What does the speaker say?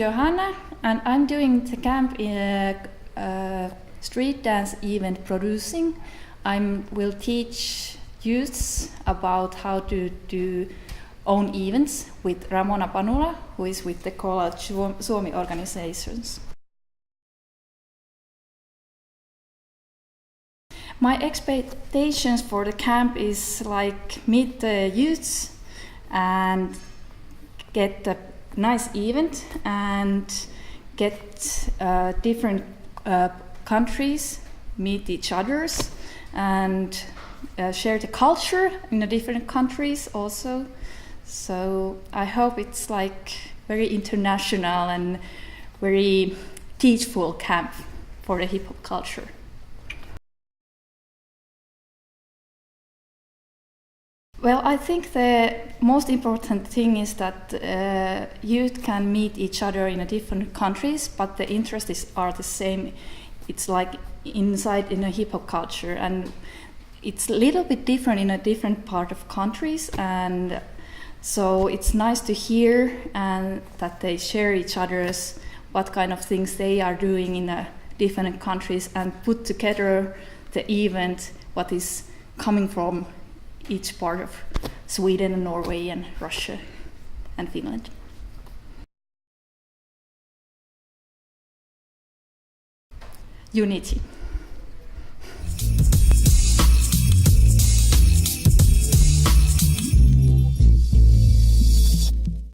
Johanna, and I'm doing the camp in street dance event producing. I will teach youths about how to do own events with Ramona Panula, who is with the College Suomi organizations. My expectations for the camp is like meet the youths and get a nice event and get different countries, meet each others and share the culture in the different countries also. So I hope it's like very international and very teachful camp for the hip hop culture. Well, I think the most important thing is that youth can meet each other in different countries, but the interests are the same. It's like inside in a hip hop culture, and it's a little bit different in a different part of countries, and so it's nice to hear and that they share each other's what kind of things they are doing in different countries and put together the event what is coming from each part of Sweden and Norway and Russia and Finland. Unity.